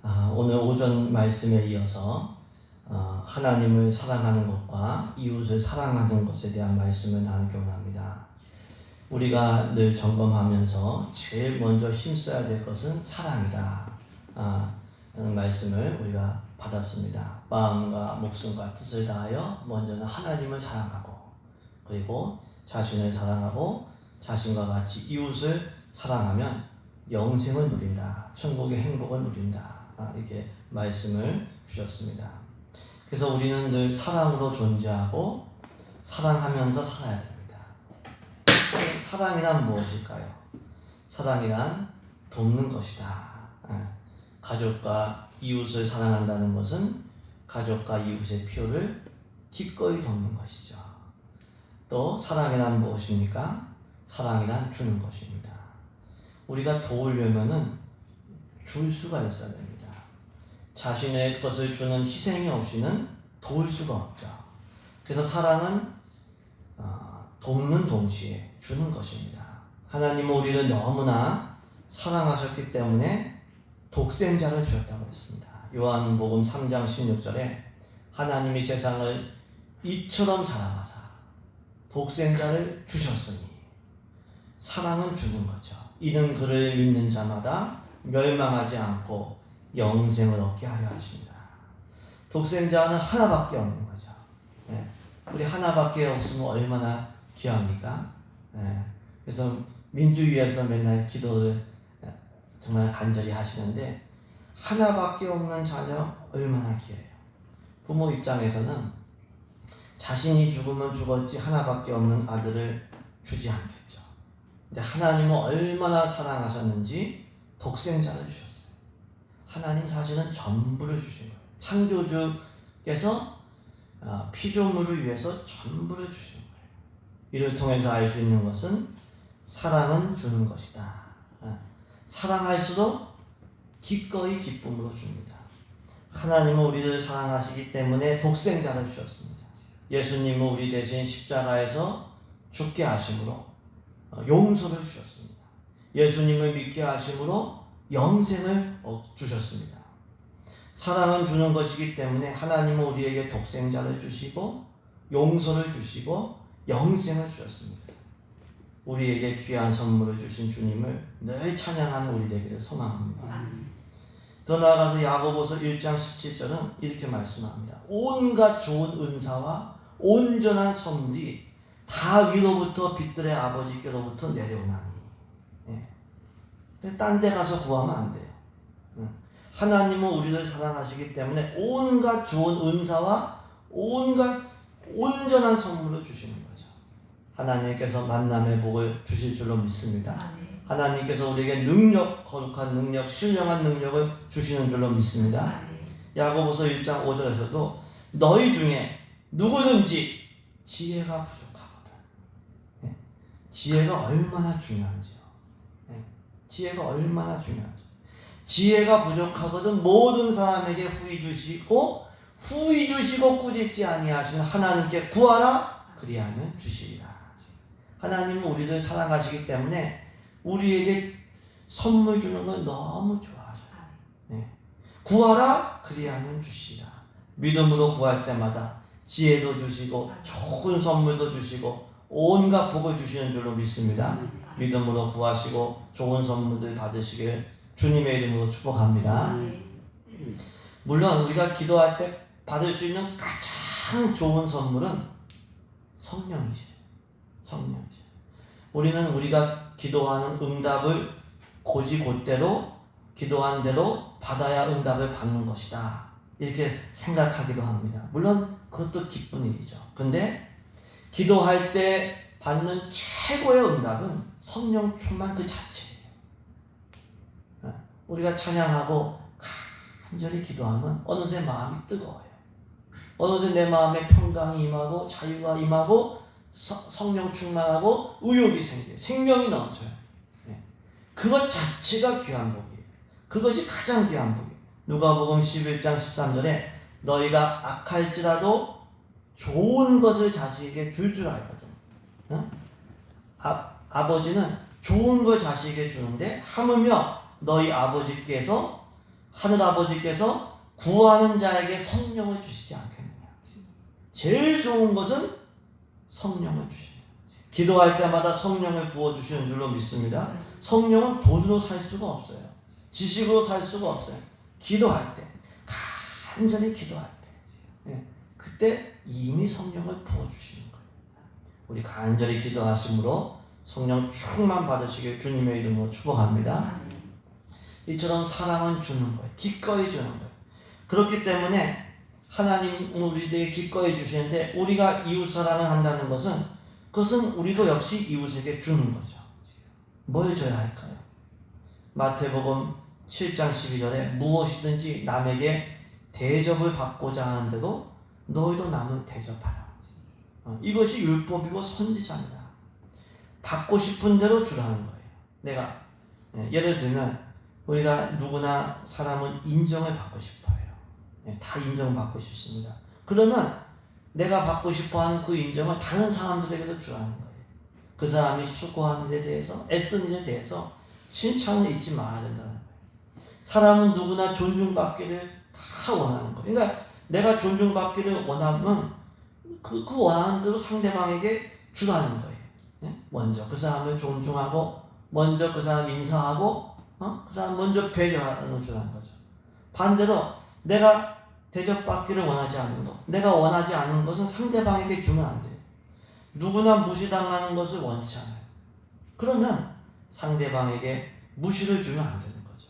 오늘 오전 말씀에 이어서 하나님을 사랑하는 것과 이웃을 사랑하는 것에 대한 말씀을 나누기 원합니다. 우리가 늘 점검하면서 제일 먼저 힘써야 될 것은 사랑이다 라는 말씀을 우리가 받았습니다. 마음과 목숨과 뜻을 다하여 먼저는 하나님을 사랑하고, 그리고 자신을 사랑하고 자신과 같이 이웃을 사랑하면 영생을 누린다, 천국의 행복을 누린다, 이렇게 말씀을 주셨습니다. 그래서 우리는 늘 사랑으로 존재하고 사랑하면서 살아야 됩니다. 사랑이란 무엇일까요? 사랑이란 돕는 것이다. 가족과 이웃을 사랑한다는 것은 가족과 이웃의 필요를 기꺼이 돕는 것이죠. 또 사랑이란 무엇입니까? 사랑이란 주는 것입니다. 우리가 도우려면은 줄 수가 있어야 됩니다. 자신의 것을 주는 희생이 없이는 도울 수가 없죠. 그래서 사랑은 돕는 동시에 주는 것입니다. 하나님은 우리를 너무나 사랑하셨기 때문에 독생자를 주셨다고 했습니다. 요한복음 3장 16절에 하나님이 세상을 이처럼 사랑하사 독생자를 주셨으니, 사랑은 주는 거죠. 이는 그를 믿는 자마다 멸망하지 않고 영생을 얻게 하려 하십니다. 독생자는 하나밖에 없는 거죠. 우리 하나밖에 없으면 얼마나 귀합니까? 그래서 민주위에서 맨날 기도를 정말 간절히 하시는데, 하나밖에 없는 자녀 얼마나 귀해요. 부모 입장에서는 자신이 죽으면 죽었지 하나밖에 없는 아들을 주지 않겠죠. 근데 하나님은 얼마나 사랑하셨는지 독생자를 주셨어요. 하나님 사실은 전부를 주신 거예요. 창조주께서 피조물을 위해서 전부를 주신 거예요. 이를 통해서 알 수 있는 것은 사랑은 주는 것이다. 사랑할수록 기꺼이 기쁨으로 줍니다. 하나님은 우리를 사랑하시기 때문에 독생자를 주셨습니다. 예수님은 우리 대신 십자가에서 죽게 하심으로 용서를 주셨습니다. 예수님을 믿게 하심으로 영생을 주셨습니다. 사랑은 주는 것이기 때문에 하나님은 우리에게 독생자를 주시고 용서를 주시고 영생을 주셨습니다. 우리에게 귀한 선물을 주신 주님을 늘 찬양하는 우리 되기를 소망합니다. 더 나아가서 야고보서 1장 17절은 이렇게 말씀합니다. 온갖 좋은 은사와 온전한 선물이 다 위로부터 빛들의 아버지께로부터 내려오나니. 딴 데 가서 구하면 안 돼요. 하나님은 우리를 사랑하시기 때문에 온갖 좋은 은사와 온갖 온전한 선물을 주시는 거죠. 하나님께서 만남의 복을 주실 줄로 믿습니다. 하나님께서 우리에게 능력, 거룩한 능력, 신령한 능력을 주시는 줄로 믿습니다. 야고보서 1장 5절에서도 너희 중에 누구든지 지혜가 부족하거든. 지혜가 얼마나 중요한지요. 지혜가 얼마나 중요한지. 지혜가 부족하거든 모든 사람에게 후히 주시고 꾸짖지 아니하시는 하나님께 구하라, 그리하면 주시리라. 하나님은 우리를 사랑하시기 때문에 우리에게 선물 주는 걸 너무 좋아하셔요. 구하라, 그리하면 주시리라. 믿음으로 구할 때마다 지혜도 주시고 좋은 선물도 주시고 온갖 복을 주시는 줄로 믿습니다. 믿음으로 구하시고 좋은 선물들 받으시길 주님의 이름으로 축복합니다. 물론 우리가 기도할 때 받을 수 있는 가장 좋은 선물은 성령이죠. 성령이죠. 우리는 우리가 기도하는 응답을 곧이곧대로 기도한 대로 받아야 응답을 받는 것이다, 이렇게 생각하기도 합니다. 물론 그것도 기쁜 일이죠. 근데 기도할 때 받는 최고의 응답은 성령 충만 그 자체예요. 우리가 찬양하고 간절히 기도하면 어느새 마음이 뜨거워요. 어느새 내 마음에 평강이 임하고 자유가 임하고 성령 충만하고 의욕이 생겨요. 생명이 넘쳐요. 그것 자체가 귀한 복이에요. 그것이 가장 귀한 복이에요. 누가복음 11장 13절에 너희가 악할지라도 좋은 것을 자식에게 줄 알거든. 아버지는 좋은 걸 자식에게 주는데 하물며 너희 아버지께서 하늘 아버지께서 구하는 자에게 성령을 주시지 않겠느냐. 제일 좋은 것은 성령을 주시는. 기도할 때마다 성령을 부어주시는 줄로 믿습니다. 성령은 돈으로 살 수가 없어요. 지식으로 살 수가 없어요. 기도할 때, 간절히 기도할 때, 그때 이미 성령을 부어주시는 거예요. 우리 간절히 기도하심으로 성령 충만 받으시길 주님의 이름으로 축복합니다. 이처럼 사랑은 주는 거예요. 기꺼이 주는 거예요. 그렇기 때문에 하나님은 우리에게 기꺼이 주시는데, 우리가 이웃 사랑을 한다는 것은, 그것은 우리도 역시 이웃에게 주는 거죠. 뭘 줘야 할까요? 마태복음 7장 12절에 무엇이든지 남에게 대접을 받고자 하는데도 너희도 남을 대접하라. 이것이 율법이고 선지자입니다. 받고 싶은 대로 주라는 거예요. 내가 예를 들면 우리가 누구나 사람은 인정을 받고 싶어요. 다 인정받고 싶습니다. 그러면 내가 받고 싶어하는 그 인정을 다른 사람들에게도 주라는 거예요. 그 사람이 수고하는 데 대해서, 애쓴 일에 대해서 칭찬을 잊지 말아야 된다는 거예요. 사람은 누구나 존중받기를 다 원하는 거예요. 그러니까 내가 존중받기를 원하면 그 원하는 대로 상대방에게 주라는 거예요. 먼저 그 사람을 존중하고, 먼저 그 사람 인사하고, 그 사람 먼저 배려하는 주라는 거죠. 반대로 내가 대접받기를 원하지 않는 것, 내가 원하지 않는 것은 상대방에게 주면 안 돼요. 누구나 무시당하는 것을 원치 않아요. 그러면 상대방에게 무시를 주면 안 되는 거죠.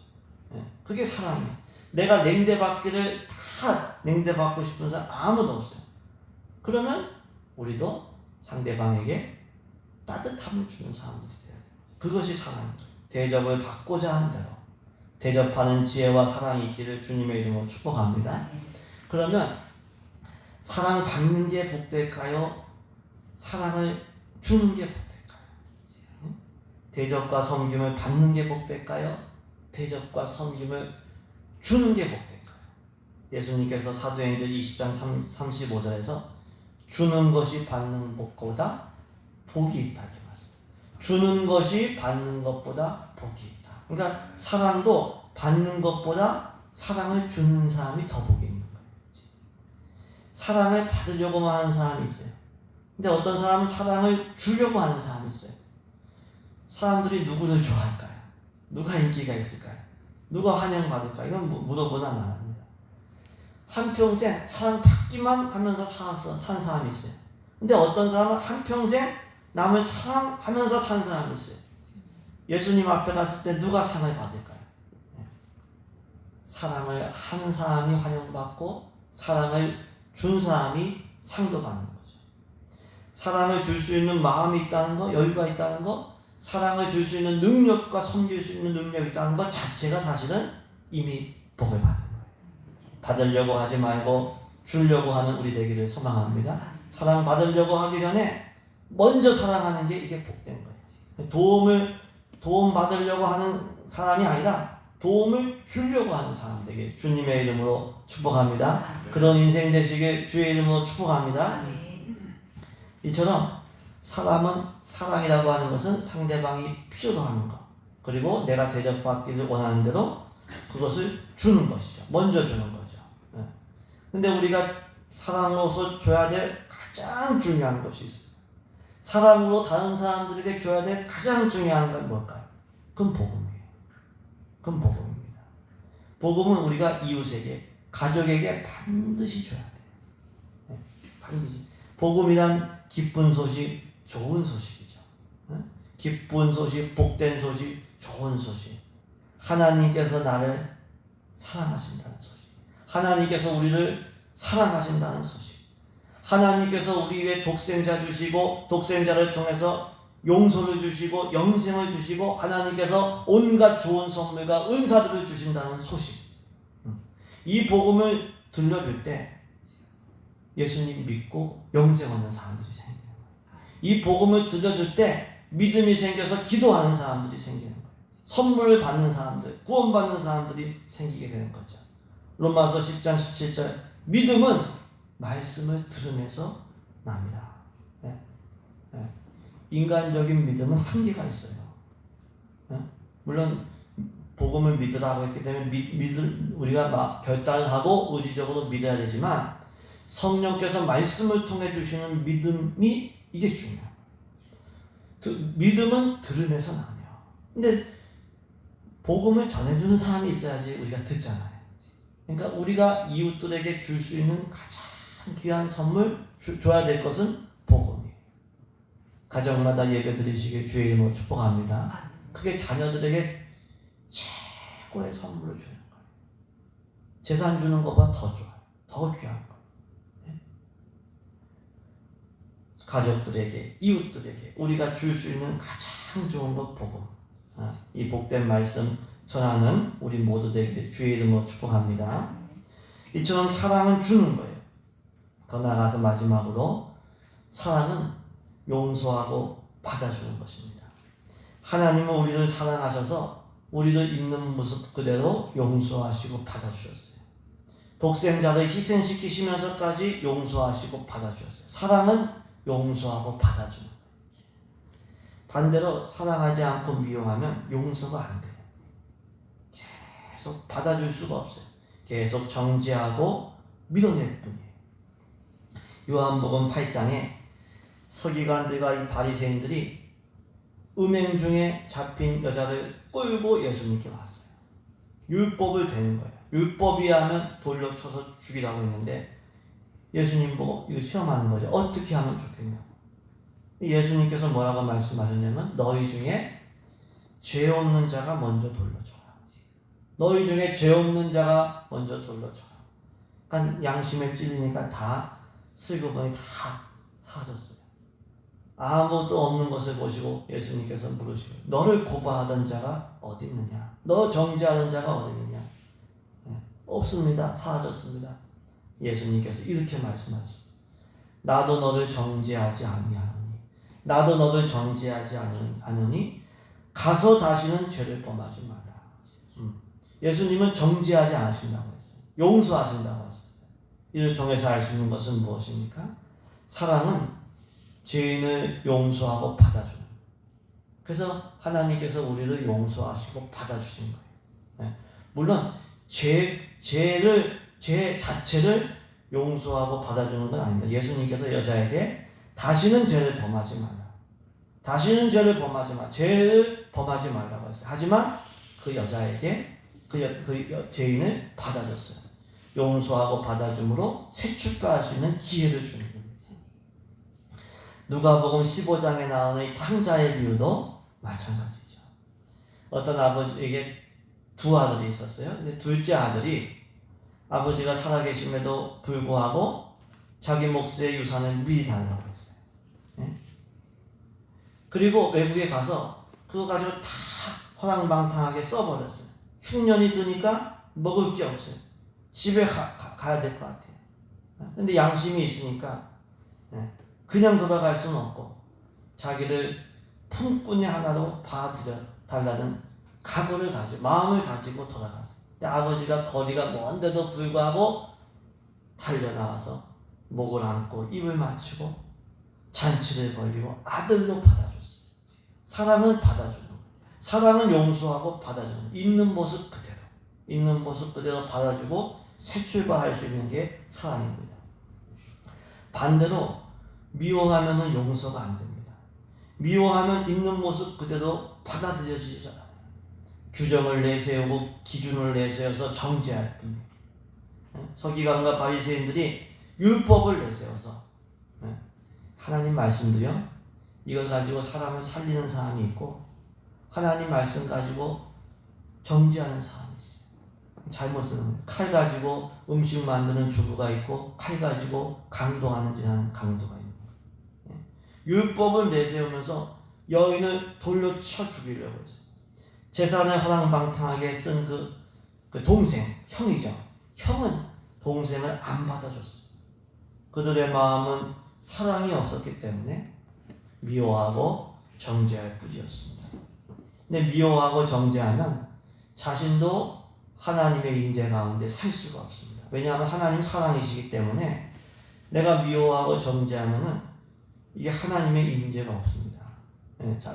그게 사랑이에요. 내가 냉대받기를 다 냉대받고 싶은 사람 아무도 없어요. 그러면 우리도 상대방에게 따뜻함을 주는 사람들이 돼야 돼요. 그것이 사랑인 거예요. 대접을 받고자 하는 대로 대접하는 지혜와 사랑이 있기를 주님의 이름으로 축복합니다. 그러면 사랑 받는 게 복될까요? 사랑을 주는 게 복될까요? 대접과 섬김을 받는 게 복될까요? 대접과 섬김을 주는 게 복될까요? 예수님께서 사도행전 20장 35절에서 주는 것이 받는 것보다 복이 있다 이렇게 말씀합니다. 주는 것이 받는 것보다 복이 있다. 그러니까 사랑도 받는 것보다 사랑을 주는 사람이 더 복이 있는 거예요. 사랑을 받으려고만 하는 사람이 있어요. 근데 어떤 사람은 사랑을 주려고 하는 사람이 있어요. 사람들이 누구를 좋아할까요? 누가 인기가 있을까요? 누가 환영받을까요? 이건 물어보나 말합니다. 한평생 사랑받기만 하면서 산 사람이 있어요. 근데 어떤 사람은 한평생 남을 사랑하면서 산 사람이 있어요. 예수님 앞에 갔을 때 누가 상을 받을까요? 사랑을 한 사람이 환영받고 사랑을 준 사람이 상도 받는 거죠. 사랑을 줄 수 있는 마음이 있다는 거, 여유가 있다는 거, 사랑을 줄 수 있는 능력과 섬길 수 있는 능력이 있다는 것 자체가 사실은 이미 복을 받은 거예요. 받으려고 하지 말고 주려고 하는 우리 되기를 소망합니다. 사랑 받으려고 하기 전에 먼저 사랑하는 게 이게 복된 거예요. 도움 받으려고 하는 사람이 아니라 도움을 주려고 하는 사람 되게 주님의 이름으로 축복합니다. 그런 인생 되시길 주의 이름으로 축복합니다. 이처럼 사랑이라고 하는 것은 상대방이 필요로 하는 것, 그리고 내가 대접받기를 원하는 대로 그것을 주는 것이죠. 먼저 주는 거죠. 근데 우리가 사랑으로서 줘야 될 가장 중요한 것이 있어요. 사랑으로 다른 사람들에게 줘야 될 가장 중요한 건 뭘까요? 그건 복음이에요. 그건 복음입니다. 복음은 우리가 이웃에게, 가족에게 반드시 줘야 돼요. 반드시. 복음이란 기쁜 소식, 좋은 소식이죠. 기쁜 소식, 복된 소식, 좋은 소식. 하나님께서 나를 사랑하신다는 소식. 하나님께서 우리를 사랑하신다는 소식. 하나님께서 우리 위에 독생자 주시고 독생자를 통해서 용서를 주시고 영생을 주시고 하나님께서 온갖 좋은 선물과 은사들을 주신다는 소식. 이 복음을 들려줄 때 예수님 믿고 영생 얻는 사람들이 생기는 거예요. 이 복음을 들려줄 때 믿음이 생겨서 기도하는 사람들이 생기는 거예요. 선물을 받는 사람들, 구원받는 사람들이 생기게 되는 거죠. 로마서 10장 17절 믿음은 말씀을 들으면서 납니다. 인간적인 믿음은 한계가 있어요. 물론 복음을 믿으라고 했기 때문에 우리가 막 결단을 하고 의지적으로 믿어야 되지만 성령께서 말씀을 통해 주시는 믿음이 이게 중요해요. 믿음은 들으면서 나요. 근데 복음을 전해주는 사람이 있어야지 우리가 듣잖아요. 그러니까 우리가 이웃들에게 줄 수 있는 가장 귀한 선물, 줘야 될 것은 복음이에요. 가정마다 예배 드리시길 주의 이름으로 축복합니다. 그게 자녀들에게 최고의 선물을 주는 거예요. 재산 주는 것보다 더 좋아요. 더 귀한 거예요. 네? 가족들에게, 이웃들에게 우리가 줄 수 있는 가장 좋은 것 복음. 이 복된 말씀 전하는 우리 모두에게 주의 이름으로 축복합니다. 이처럼 사랑은 주는 거예요. 더 나아가서 마지막으로 사랑은 용서하고 받아주는 것입니다. 하나님은 우리를 사랑하셔서 우리를 있는 모습 그대로 용서하시고 받아주셨어요. 독생자를 희생시키시면서까지 용서하시고 받아주셨어요. 사랑은 용서하고 받아주는 거예요. 반대로 사랑하지 않고 미워하면 용서가 안 돼요. 계속 받아줄 수가 없어요. 계속 정죄하고 밀어낼 뿐이에요. 요한복음 8장에 서기관들과 이 바리새인들이 음행 중에 잡힌 여자를 끌고 예수님께 왔어요. 율법을 대는 거예요. 율법이 하면 돌려쳐서 죽이라고 했는데 예수님 보고 이거 시험하는 거죠. 어떻게 하면 좋겠냐고. 예수님께서 뭐라고 말씀하셨냐면 너희 중에 죄 없는 자가 먼저 돌려줘라. 너희 중에 죄 없는 자가 먼저 돌려줘라. 그러니까 양심에 찔리니까 다 슬그머니 다 사라졌어요. 아무것도 없는 것을 보시고 예수님께서 물으시고 너를 고발하던 자가 어디 있느냐? 너 정죄하는 자가 어디 있느냐? 없습니다. 사라졌습니다. 예수님께서 이렇게 말씀하셨습니다. 나도 너를 정죄하지 아니하노니 나도 너를 정죄하지 않으니 가서 다시는 죄를 범하지 마라. 예수님은 정죄하지 않으신다고 했어요. 용서하신다고 하셨어요. 이를 통해서 알 수 있는 것은 무엇입니까? 사랑은 죄인을 용서하고 받아주는. 그래서 하나님께서 우리를 용서하시고 받아주시는 거예요. 물론 죄 자체를 용서하고 받아주는 건 아닙니다. 예수님께서 여자에게 다시는 죄를 범하지 마라. 다시는 죄를 범하지 마. 죄를 범하지 말라고 했어요. 하지만 그 여자에게 그 죄인을 받아줬어요. 용서하고 받아줌으로 새 출발할 수 있는 기회를 주는 겁니다. 누가복음 15장에 나오는 이 탕자의 비유도 마찬가지죠. 어떤 아버지에게 두 아들이 있었어요. 근데 둘째 아들이 아버지가 살아계심에도 불구하고 자기 몫의 유산을 미리 달라고 했어요. 네? 그리고 외국에 가서 그거 가지고 다 허랑방탕하게 써버렸어요. 흉년이 드니까 먹을 게 없어요. 집에 가야 될 것 같아요. 근데 양심이 있으니까 그냥 돌아갈 수는 없고 자기를 품꾼이 하나로 봐드려 달라는 각오를 가지고 마음을 가지고 돌아갔어요. 근데 아버지가 거리가 먼데도 불구하고 달려나와서 목을 안고 입을 맞추고 잔치를 벌리고 아들로 받아줬어요. 사랑은 받아주는 거예요. 사랑은 용서하고 받아주는 거예요. 있는 모습 그대로 받아주고 새 출발할 수 있는 게 사랑입니다. 반대로 미워하면 용서가 안 됩니다. 미워하면 있는 모습 그대로 받아들여지지 않아요. 규정을 내세우고 기준을 내세워서 정죄할 뿐이에요. 서기관과 바리새인들이 율법을 내세워서 하나님 말씀도요, 이걸 가지고 사람을 살리는 사람이 있고 하나님 말씀 가지고 정죄하는 사람이 있어요. 잘못 쓰는 거예요. 칼 가지고 음식 만드는 주부가 있고 칼 가지고 강도하는 강도가 있는 거예요. 율법을 내세우면서 여인을 돌려쳐 죽이려고 했어요. 재산을 허랑방탕하게 쓴 그 동생, 형이죠. 형은 동생을 안 받아줬어요. 그들의 마음은 사랑이 없었기 때문에 미워하고 정죄할 뿐이었습니다. 근데 미워하고 정죄하면 자신도 하나님의 임재 가운데 살 수가 없습니다. 왜냐하면 하나님 사랑이시기 때문에 내가 미워하고 정죄하면은 이게 하나님의 임재가 없습니다.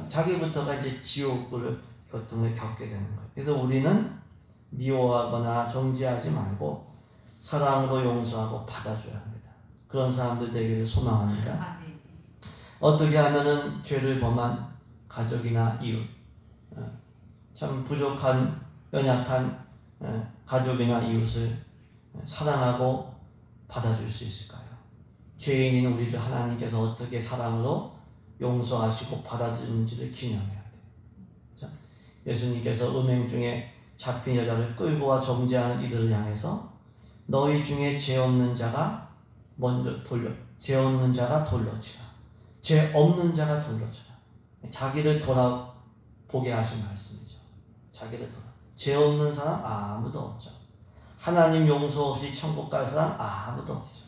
자기부터가 이제 지옥을 고통을 겪게 되는 거예요. 그래서 우리는 미워하거나 정죄하지 말고 사랑으로 용서하고 받아줘야 합니다. 그런 사람들 되기를 소망합니다. 어떻게 하면은 죄를 범한 가족이나 이웃, 참 부족한 연약한 가족이나 이웃을 사랑하고 받아줄 수 있을까요? 죄인인 우리를 하나님께서 어떻게 사랑으로 용서하시고 받아주는지를 기념해야 돼요. 예수님께서 음행 중에 잡힌 여자를 끌고 와 정죄하는 이들을 향해서 너희 중에 죄 없는 자가 죄 없는 자가 돌려치라. 죄 없는 자가 돌려치라. 자기를 돌아보게 하신 말씀이죠. 자기를 돌아. 죄 없는 사람 아무도 없죠. 하나님 용서 없이 천국 갈 사람 아무도 없죠.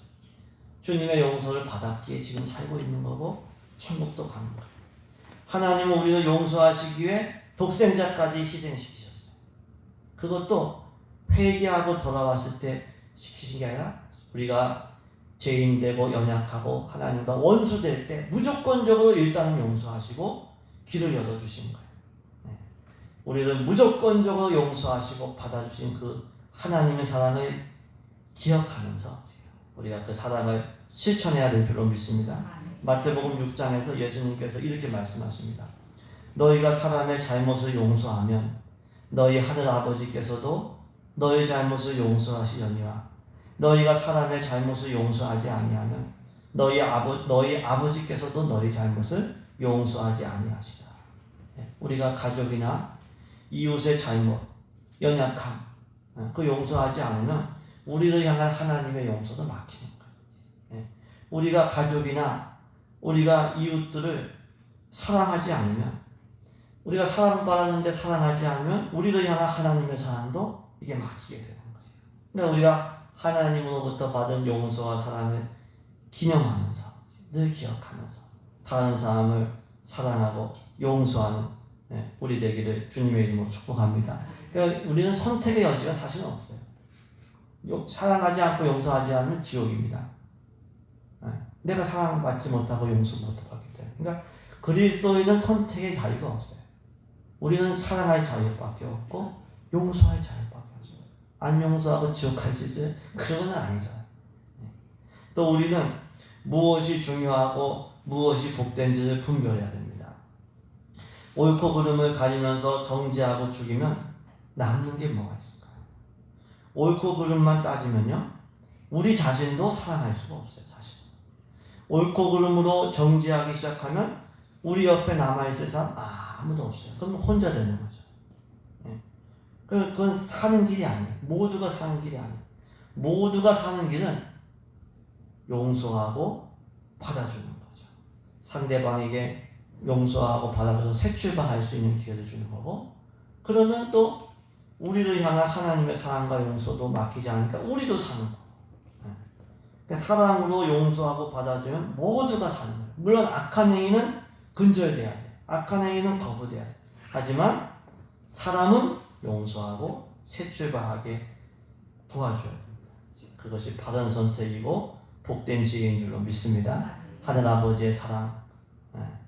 주님의 용서를 받았기에 지금 살고 있는 거고 천국도 가는 거예요. 하나님은 우리를 용서하시기 위해 독생자까지 희생시키셨어요. 그것도 회개하고 돌아왔을 때 시키신 게 아니라 우리가 죄인되고 연약하고 하나님과 원수될 때 무조건적으로 일단은 용서하시고 길을 열어주신 거예요. 우리를 무조건적으로 용서하시고 받아주신 그 하나님의 사랑을 기억하면서 우리가 그 사랑을 실천해야 될 줄로 믿습니다. 마태복음 6장에서 예수님께서 이렇게 말씀하십니다. 너희가 사람의 잘못을 용서하면 너희 하늘 아버지께서도 너희 잘못을 용서하시려니와 너희가 사람의 잘못을 용서하지 아니하면 너희 아버지께서도 너희 잘못을 용서하지 아니하시다. 우리가 가족이나 이웃의 잘못, 연약함, 그 용서하지 않으면 우리를 향한 하나님의 용서도 막히는 거예요. 우리가 가족이나 우리가 이웃들을 사랑하지 않으면 우리가 사랑받았는데 사랑하지 않으면 우리를 향한 하나님의 사랑도 이게 막히게 되는 거예요. 근데 우리가 하나님으로부터 받은 용서와 사랑을 기념하면서 늘 기억하면서 다른 사람을 사랑하고 용서하는 우리 되기를 주님의 이름으로 축복합니다. 그러니까 우리는 선택의 여지가 사실은 없어요. 사랑하지 않고 용서하지 않으면 지옥입니다. 내가 사랑받지 못하고 용서 못하기 때문에. 그러니까 그리스도인은 선택의 자유가 없어요. 우리는 사랑할 자유밖에 없고 용서할 자유밖에 없어요. 안 용서하고 지옥 갈 수 있어요? 그런 건 아니잖아요. 또 우리는 무엇이 중요하고 무엇이 복된지를 분별해야 됩니다. 옳고 그름을 가리면서 정죄하고 죽이면 남는 게 뭐가 있을까요? 옳고 그름만 따지면요, 우리 자신도 사랑할 수가 없어요. 사실 옳고 그름으로 정죄하기 시작하면 우리 옆에 남아있을 사람 아무도 없어요. 그럼 혼자 되는 거죠. 그건 사는 길이 아니에요. 모두가 사는 길이 아니에요. 모두가 사는 길은 용서하고 받아주는 거죠. 상대방에게 용서하고 받아줘서 새 출발할 수 있는 기회를 주는 거고, 그러면 또 우리를 향한 하나님의 사랑과 용서도 맡기지 않으니까 우리도 사는 거고. 그러니까 사랑으로 용서하고 받아주면 모두가 사는 거예요. 물론 악한 행위는 근절돼야 돼요. 악한 행위는 거부돼야 돼요. 하지만 사람은 용서하고 새 출발하게 도와줘야 됩니다. 그것이 바른 선택이고 복된 지혜인 줄로 믿습니다. 하늘 아버지의 사랑,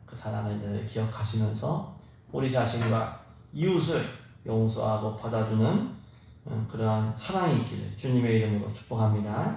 그 사랑을 늘 기억하시면서 우리 자신과 이웃을 용서하고 받아주는 그러한 사랑이 있기를 주님의 이름으로 축복합니다.